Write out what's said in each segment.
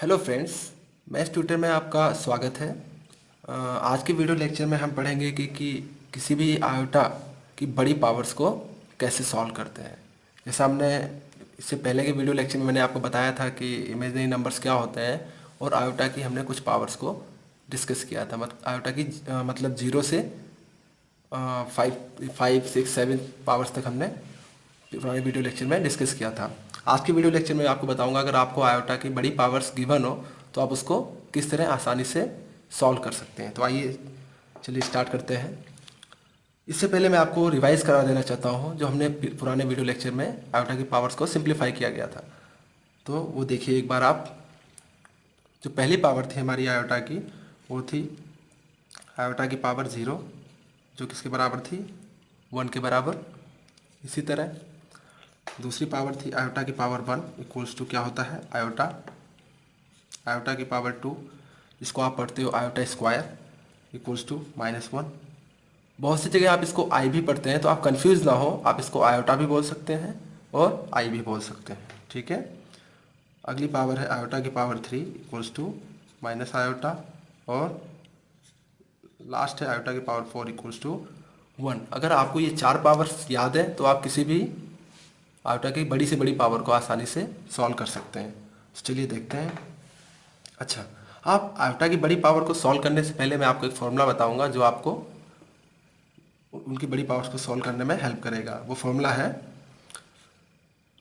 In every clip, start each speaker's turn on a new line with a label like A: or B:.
A: Hello friends, मैं इस tutor में आपका स्वागत है। आज के वीडियो लेक्चर में हम पढ़ेंगे कि किसी भी आयोटा की बड़ी पावर्स को कैसे सॉल्व करते हैं। जैसा हमने इससे पहले के वीडियो लेक्चर में मैंने आपको बताया था कि इमेजिनरी नंबर्स क्या होते हैं और आयोटा की हमने कुछ पावर्स को डिस्कस किया था। आयोटा की मतलब 0 से 5, 6, 7 पावर्स तक हमने पुराने वीडियो लेक्चर में डिस्कस किया था। आज के वीडियो लेक्चर में आपको बताऊंगा अगर आपको आयोटा की बड़ी पावर्स गिवन हो तो आप उसको किस तरह आसानी से सॉल्व कर सकते हैं। तो आइए चलिए स्टार्ट करते हैं। इससे पहले मैं आपको रिवाइज करा देना चाहता हूँ जो हमने पुराने वीडियो लेक्चर में आयोटा की पावर्स को सिंप्लीफाई किया गया था। तो वो देखिए एक बार आप। जो पहली पावर थी हमारी आयोटा की वो थी आयोटा की पावर 0, जो किसके बराबर थी, 1 के बराबर। इसी तरह दूसरी पावर थी आयोटा की पावर 1 इक्वल्स टू क्या होता है, आयोटा। आयोटा की पावर 2, इसको आप पढ़ते हो आयोटा स्क्वायर इक्वल्स टू -1। बहुत सी जगह आप इसको आई भी पढ़ते हैं, तो आप कंफ्यूज ना हो, आप इसको आयोटा भी बोल सकते हैं और आई भी बोल सकते हैं, ठीक है। अगली पावर है आयोटा की power 3 equals to minus iota, और लास्ट है आयोटा की पावर 4 इक्वल्स टू 1। अगर आपको ये 4 पावर्स याद है तो आप किसी भी आयोटा की बड़ी से बड़ी पावर को आसानी से सॉल्व कर सकते हैं। तो चलिए देखते हैं। अच्छा, आप आयोटा की बड़ी पावर को सॉल्व करने से पहले मैं आपको एक फॉर्मूला बताऊंगा जो आपको उनकी बड़ी पावर्स को सॉल्व करने में हेल्प करेगा। वो फॉर्मूला है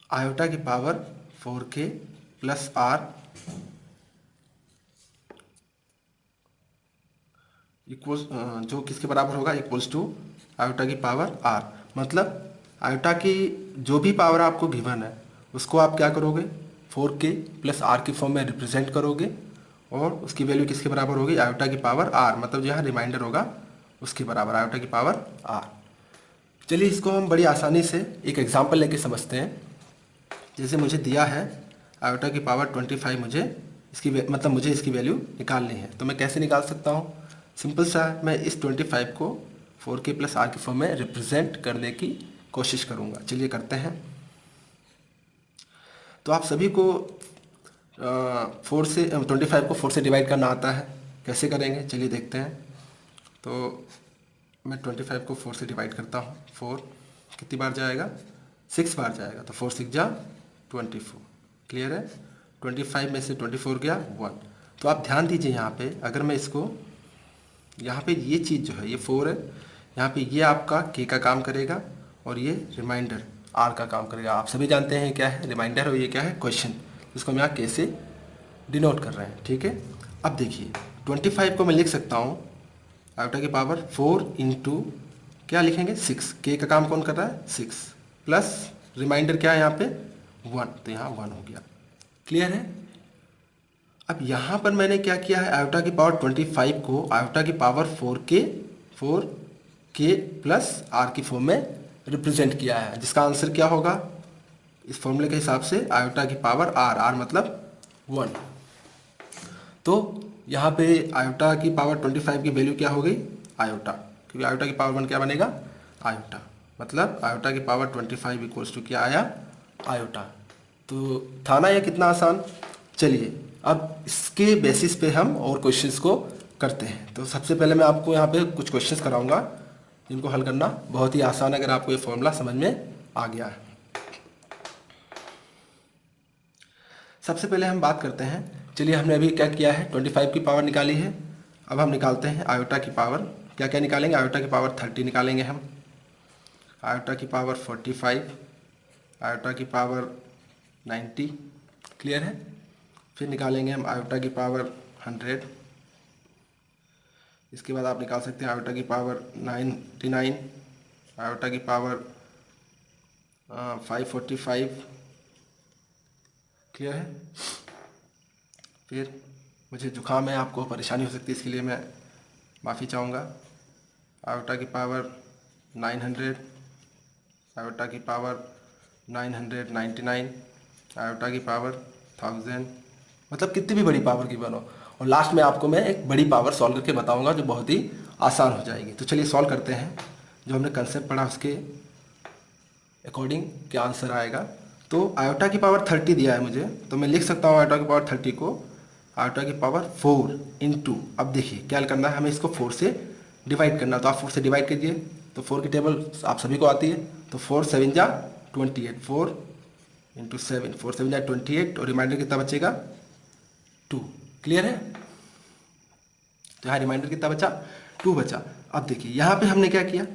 A: आयोटा की power 4k plus are equals, जो किसके बराबर होगा, इक्वल्स टू आयोटा की पावर आर। मतलब आयोटा की जो भी पावर आपको गिवन है उसको आप क्या करोगे, 4k प्लस आर की फॉर्म में रिप्रेजेंट करोगे, और उसकी वैल्यू किसके बराबर होगी, आयोटा की पावर आर, मतलब जो यहाँ रिमाइंडर होगा उसके बराबर, आयोटा की पावर आर। चलिए इसको हम बड़ी आसानी से एक एग्जाम्पल लेके समझते हैं। जैसे मुझे दिया है आयोटा की पावर 25, मुझे मतलब मुझे इसकी वैल्यू निकालनी है। तो मैं कैसे निकाल सकता हूँ, सिंपल सा है, मैं इस 25 को 4k प्लस आर की फॉर्म में रिप्रेजेंट करने की कोशिश करूँगा। चलिए करते हैं। तो आप सभी को 25 को 4 से डिवाइड करना आता है। कैसे करेंगे चलिए देखते हैं। तो मैं 25 को 4 से डिवाइड करता हूँ। 4 कितनी बार जाएगा, 6 बार जाएगा, तो 4 6 जा 24। क्लियर है। 25 में से 24 गया 1। तो आप ध्यान दीजिए यहाँ पे, अगर मैं इसको यहाँ पे ये चीज़ जो है ये 4 है, यहाँ पे ये आपका k का काम करेगा और ये रिमाइंडर r का काम करेगा। आप सभी जानते हैं क्या है रिमाइंडर और ये क्या है क्वेश्चन, जिसको हम यहाँ k से डिनोट कर रहे हैं, ठीक है। अब देखिए 25 को मैं लिख सकता हूँ आयोटा की पावर 4 इंटू क्या लिखेंगे 6, k का काम कौन कर रहा है 6, प्लस रिमाइंडर क्या है यहाँ पे 1, तो यहाँ 1 हो गया। क्लियर है। अब यहाँ पर मैंने क्या किया है, आयोटा की पावर 25 को आयोटा की पावर 4k प्लस आर की फॉर्म में रिप्रेजेंट किया है, जिसका आंसर क्या होगा, इस फॉर्मूले के हिसाब से आयोटा की पावर आर मतलब 1। तो यहाँ पे आयोटा की पावर 25 की वैल्यू क्या हो गई, आयोटा, क्योंकि आयोटा की पावर 1 क्या बनेगा, आयोटा। मतलब आयोटा की पावर 25 इक्वल्स टू क्या आया, आयोटा। तो था ना ये कितना आसान। चलिए अब इसके बेसिस पे हम और क्वेश्चंस को करते हैं। तो सबसे पहले मैं आपको यहाँ पे कुछ क्वेश्चंस कराऊंगा जिनको हल करना बहुत ही आसान है, अगर आपको ये फॉर्मूला समझ में आ गया है। सबसे पहले हम बात करते हैं। चलिए हमने अभी क्या किया है, 25 की पावर निकाली है। अब हम निकालते हैं आयोटा की पावर। क्या क्या निकालेंगे, आयोटा की पावर 30 निकालेंगे हम, आयोटा की पावर 45, आयोटा की पावर 90। क्लियर है। फिर निकालेंगे हम आयोटा की पावर 100। इसके बाद आप निकाल सकते हैं आयोटा की पावर 99, आयोटा की पावर 545। क्लियर है। फिर मुझे जुकाम है, आपको परेशानी हो सकती है, इसके लिए मैं माफ़ी चाहूँगा। आयोटा की पावर 900, आयोटा की पावर 999, आयोटा की पावर 1000, मतलब कितनी भी बड़ी पावर की बनो। और लास्ट में आपको मैं एक बड़ी पावर सॉल्व करके बताऊंगा जो बहुत ही आसान हो जाएगी। तो चलिए सॉल्व करते हैं। जो हमने कंसेप्ट पढ़ा उसके अकॉर्डिंग क्या आंसर आएगा। तो आयोटा की पावर 30 दिया है मुझे, तो मैं लिख सकता हूँ आयोटा की पावर 30 को आयोटा की पावर 4 इंटू, अब देखिए क्या करना है, हमें इसको 4 से डिवाइड करना है, तो आप 4 से डिवाइड कीजिए। तो 4 की टेबल आप सभी को आती है, तो 4 7 जा 28, 4 इंटू 7, 4 7 जा 28, और रिमाइंडर कितना बचेगा 2। क्लियर है? तो यहाँ रिमाइंडर कितना बचा, 2 बचा। अब देखिए यहाँ पे हमने क्या किया,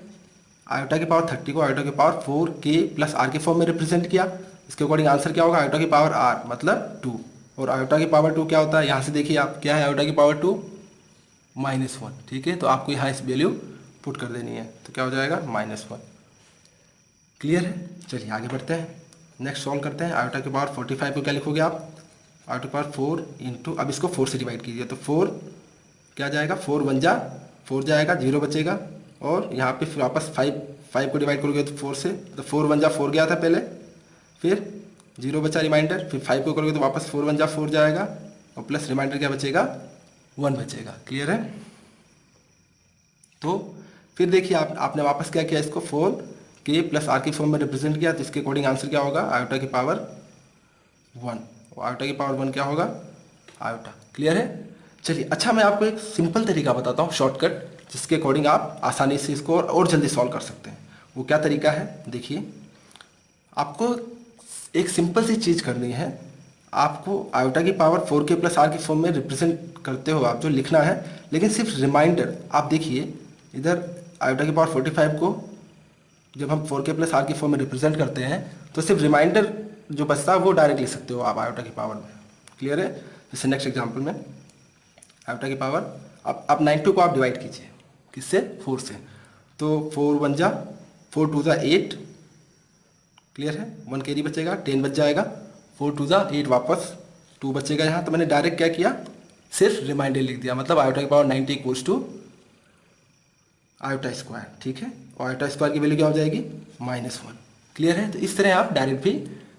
A: आयोटा की पावर 30 को आयोटा की पावर 4k प्लस आर के फॉर्म में रिप्रेजेंट किया। इसके अकॉर्डिंग आंसर क्या होगा, आयोटा की पावर आर मतलब 2, और आयोटा की पावर 2 क्या होता है, यहाँ से देखिए आप क्या है, आयोटा की पावर 2 -1। ठीक है, तो आपको यहाँ इस वैल्यू पुट कर देनी है, तो क्या हो जाएगा -1। क्लियर है? चलिए आगे बढ़ते हैं, नेक्स्ट सॉल्व करते हैं। आयोटा की पावर 45 को क्या लिखोगे आप, आयोटा की पावर 4 इंटू, अब इसको 4 से डिवाइड कीजिए, तो 4 क्या जाएगा, 4 1 जा 4 जाएगा, 0 बचेगा, और यहाँ पे फिर वापस 5 को डिवाइड करोगे तो 4 से, तो 4 1 जा 4 गया था पहले, फिर 0 बचा रिमाइंडर, फिर 5 को करोगे तो वापस 4 1 जा 4 जाएगा, और प्लस रिमाइंडर क्या बचेगा, 1 बचेगा। क्लियर है? तो फिर देखिए आपने वापस क्या किया, इसको 4k प्लस आर के फॉर्म में रिप्रेजेंट किया, तो इसके अकॉर्डिंग आंसर क्या होगा, आयोटा की पावर 1, और आयोटा की पावर 1 क्या होगा, आयोटा। क्लियर है? चलिए, अच्छा मैं आपको एक सिंपल तरीका बताता हूँ, शॉर्टकट, जिसके अकॉर्डिंग आप आसानी से इसको और जल्दी सॉल्व कर सकते हैं। वो क्या तरीका है, देखिए आपको एक सिंपल सी चीज़ करनी है, आपको आयोटा की पावर 4k प्लस आर के फॉर्म में रिप्रेजेंट करते हो आप जो लिखना है, लेकिन सिर्फ रिमाइंडर आप देखिए इधर आयोटा की पावर 45 को जब हम 4k प्लस आर के फॉर्म में रिप्रेजेंट करते हैं, तो सिर्फ रिमाइंडर जो बचता है वो डायरेक्ट लिख सकते हो आप आयोटा की पावर में। क्लियर है? जैसे नेक्स्ट एग्जाम्पल में आयोटा की पावर, अब 92 को आप डिवाइड कीजिए किससे, 4 से, तो 4 1 जा 4 2 जा 8। क्लियर है? 1 कैरी बचेगा, 10 बच जाएगा, 4 2 जा 8, वापस 2 बचेगा यहाँ। तो मैंने डायरेक्ट क्या किया, सिर्फ रिमाइंडर लिख दिया, मतलब आयोटा की power 90 equals to iota square. ठीक है, और आयोटा स्क्वायर की वैल्यू क्या हो जाएगी, -1। क्लियर है? तो इस तरह आप डायरेक्ट भी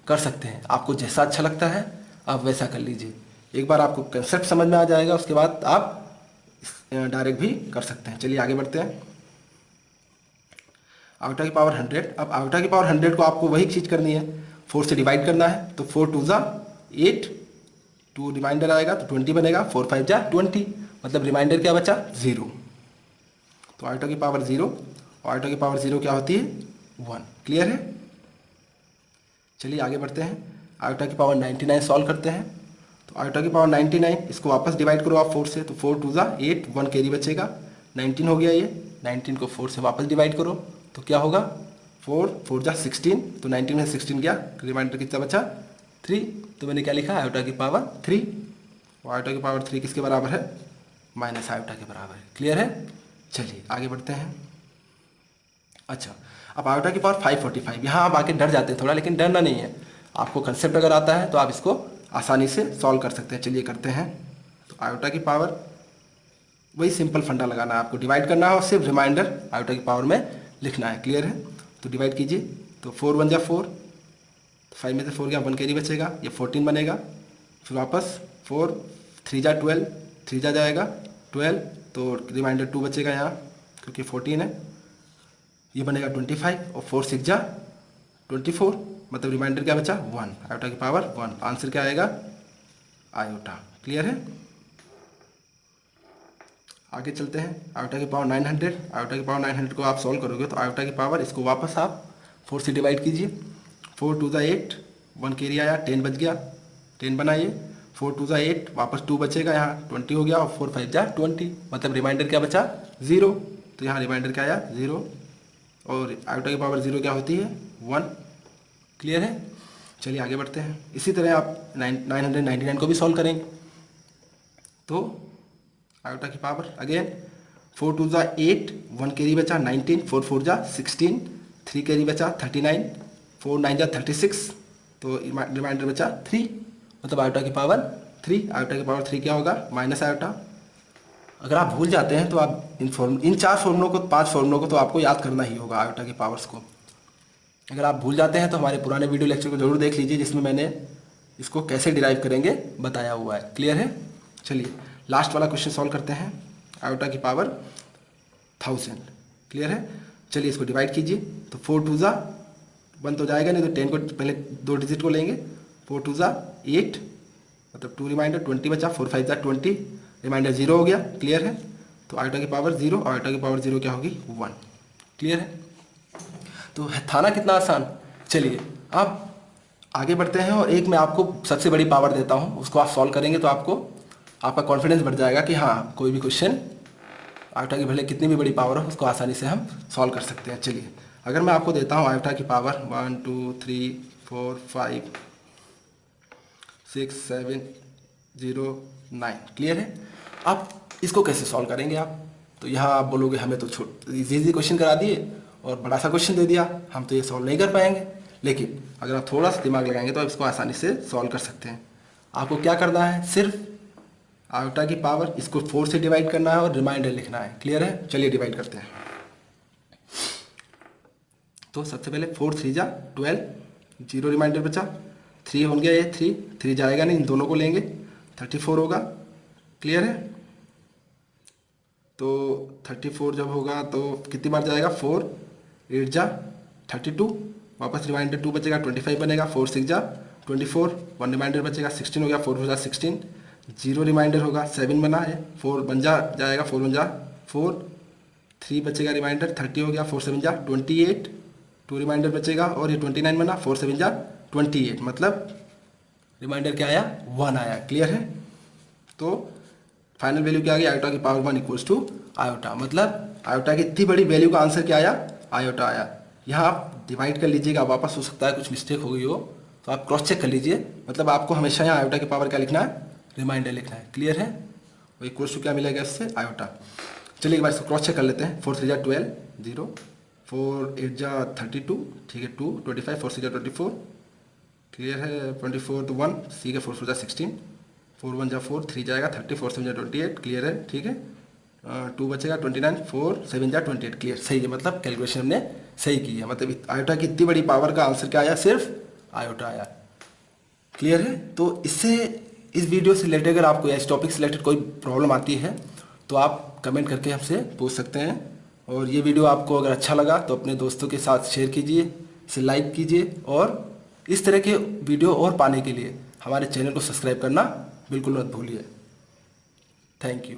A: कर सकते हैं, आपको जैसा अच्छा लगता है आप वैसा कर लीजिए। एक बार आपको कंसेप्ट समझ में आ जाएगा, उसके बाद आप डायरेक्ट भी कर सकते हैं। चलिए आगे बढ़ते हैं। आयोटा की पावर 100, अब आयोटा की पावर 100 को आपको वही चीज़ करनी है, 4 से डिवाइड करना है, तो 4 2 जा 8, 2 रिमाइंडर आएगा तो 20 बनेगा, 4 5 जा 20, मतलब रिमाइंडर क्या बचा, 0। तो आयोटा की पावर 0, और आयोटा की पावर 0 क्या होती है, 1। क्लियर है? चलिए आगे बढ़ते हैं, आयोटा की पावर 99 सॉल्व करते हैं। तो आयोटा की पावर 99, इसको वापस डिवाइड करो आप 4 से, तो 4 2 जा 8, 1 कैरी बचेगा, 19 हो गया ये, 19 को 4 से वापस डिवाइड करो तो क्या होगा, 4 4 जा 16, तो 19 में 16 गया, रिमाइंडर कितना बचा, 3। तो मैंने क्या लिखा, आयोटा की पावर 3, और आयोटा की पावर 3 किसके बराबर है, माइनस आयोटा के बराबर है। क्लियर है? चलिए आगे बढ़ते हैं। अच्छा, अब आयोटा की पावर 545, यहाँ आप आके डर जाते हैं थोड़ा, लेकिन डरना नहीं है, आपको कंसेप्ट अगर आता है तो आप इसको आसानी से सॉल्व कर सकते हैं। चलिए करते हैं। तो आयोटा की पावर, वही सिंपल फंडा लगाना है, आपको डिवाइड करना है और सिर्फ रिमाइंडर आयोटा की पावर में लिखना है। क्लियर है? तो डिवाइड कीजिए, तो 4 1 जा 4, 5 में से 4 गया, 1 कैरी बचेगा, ये 14 बनेगा, फिर वापस 4 3 जा 12, 3 जा जाएगा 12, तो रिमाइंडर 2 बचेगा यहाँ क्योंकि 14 है, ये बनेगा 25, और 4 6 जा 24, मतलब रिमाइंडर क्या बचा, 1। आयोटा की पावर 1, आंसर क्या आएगा, आयोटा। क्लियर है? आगे चलते हैं। आयोटा की पावर 900, आयोटा की पावर 900 को आप सॉल्व करोगे तो आयोटा की पावर, इसको वापस आप 4 से डिवाइड कीजिए, 4 2 जा 8, 1 कैरी आया, 10 बच गया, 10 बनाइए, 4 2 जा 8, वापस 2 बचेगा, यहाँ 20 हो गया, और 4 5 जा 20, मतलब रिमाइंडर क्या बचा, 0। तो यहाँ रिमाइंडर क्या आया, 0, और आयोटा की पावर 0 क्या होती है, 1। क्लियर है? चलिए आगे बढ़ते हैं। इसी तरह आप 999 को भी सॉल्व करेंगे। तो आयोटा की पावर अगेन 4 2 जा 8, 1 कैरी बचा 19, 4 4 जा 16, 3 कैरी बचा 39, 4 9 जा 36, तो रिमाइंडर बचा 3, मतलब आयोटा की पावर 3। आयोटा की पावर 3 क्या होगा, माइनस आयोटा। अगर आप भूल जाते हैं तो आप इन 4 फॉर्मूलों को, 5 फॉर्मूलों को तो आपको याद करना ही होगा आयोटा की पावर्स को। अगर आप भूल जाते हैं तो हमारे पुराने वीडियो लेक्चर को जरूर देख लीजिए, जिसमें मैंने इसको कैसे डिराइव करेंगे बताया हुआ है। क्लियर है? चलिए लास्ट वाला क्वेश्चन सॉल्व करते हैं। आयोटा की पावर 1000। क्लियर है? चलिए इसको डिवाइड कीजिए, तो 4 2 जा 1 तो जाएगा नहीं, तो 10 को पहले 2 डिजिट को लेंगे, 4 2 जा 8, मतलब 2 रिमाइंडर 20 बचा, 4 5 जा 20, रिमाइंडर 0 हो गया। क्लियर है? तो आयोटा की पावर 0 और आयोटा की पावर 0 क्या होगी 1। क्लियर है? तो था ना कितना आसान। चलिए अब आगे बढ़ते हैं और एक मैं आपको सबसे बड़ी पावर देता हूँ, उसको आप सॉल्व करेंगे तो आपको आपका कॉन्फिडेंस बढ़ जाएगा कि हाँ कोई भी क्वेश्चन आयोटा की भले कितनी भी बड़ी पावर हो उसको आसानी से हम सॉल्व कर सकते हैं। चलिए अगर मैं आपको देता हूँ आयोटा की पावर 1 2 3 4 5 6 7 0 9। क्लियर है? आप इसको कैसे सॉल्व करेंगे आप? तो यहाँ आप बोलोगे हमें तो इजी क्वेश्चन करा दिए और बड़ा सा क्वेश्चन दे दिया, हम तो ये सॉल्व नहीं कर पाएंगे। लेकिन अगर आप थोड़ा सा दिमाग लगाएंगे तो आप इसको आसानी से सॉल्व कर सकते हैं। आपको क्या करना है, सिर्फ आयोटा की पावर इसको 4 से डिवाइड करना है और रिमाइंडर लिखना है। क्लियर है? चलिए डिवाइड करते हैं। तो सबसे पहले 4 3 जा 12, 0 रिमाइंडर बचा, 3 हो गया, ये 3 जाएगा नहीं, इन दोनों को लेंगे, 34 होगा। क्लियर है? तो 34 जब होगा तो कितनी बार जाएगा, 4 8 जा 32, वापस रिमाइंडर 2 बचेगा, 25 बनेगा, 4 6 जा 24, 1 रिमाइंडर बचेगा, 16 हो गया, 4 4 जा 16, 0 रिमाइंडर होगा, 7 बना है, 4 बन जाएगा, 4 बन जा 4, 3 बचेगा रिमाइंडर, 30 हो गया, 4 7 जा 28, 2 रिमाइंडर बचेगा और ये 29 बना, 4 7 जा 28, मतलब रिमाइंडर क्या आया 1 आया। क्लियर है? तो फाइनल वैल्यू क्या आ गई, आयोटा की पावर 1 इक्वल्स टू आयोटा, मतलब आयोटा की इतनी बड़ी वैल्यू का आंसर क्या आया, आयोटा आया। यहाँ आप डिवाइड कर लीजिएगा, वापस हो सकता है कुछ मिस्टेक हो गई हो तो आप क्रॉस चेक कर लीजिए। मतलब आपको हमेशा यहाँ आयोटा की पावर क्या लिखना है, रिमाइंडर लिखना है। क्लियर है? वो इक्वल्स टू क्या मिलेगा इससे, आयोटा। चलिए एक बार इसको क्रॉस चेक कर लेते हैं। 4 3 जा 12 0, 4 8 जा 32, ठीक है 2 25, 4 6 जा 24, क्लियर है 24 तो 1, सी के 4 4 जा 16, 4 1 जा 4, 3 जाएगा 30, 4 7 जा 28, क्लियर है, ठीक है 2 बचेगा 29, 4 7 जा 28, क्लियर, सही है। मतलब कैलकुलेशन हमने सही की है, मतलब आयोटा की इतनी बड़ी पावर का आंसर क्या आया, सिर्फ आयोटा आया। क्लियर है? तो इससे इस वीडियो से रिलेटेड अगर आपको या इस टॉपिक से रिलेटेड कोई प्रॉब्लम आती है तो आप कमेंट करके हमसे पूछ सकते हैं। और ये वीडियो आपको अगर अच्छा लगा तो अपने दोस्तों के साथ शेयर कीजिए, इसे लाइक कीजिए और इस तरह के वीडियो और पाने के लिए हमारे चैनल को सब्सक्राइब करना बिल्कुल मत भूलिए। Thank you.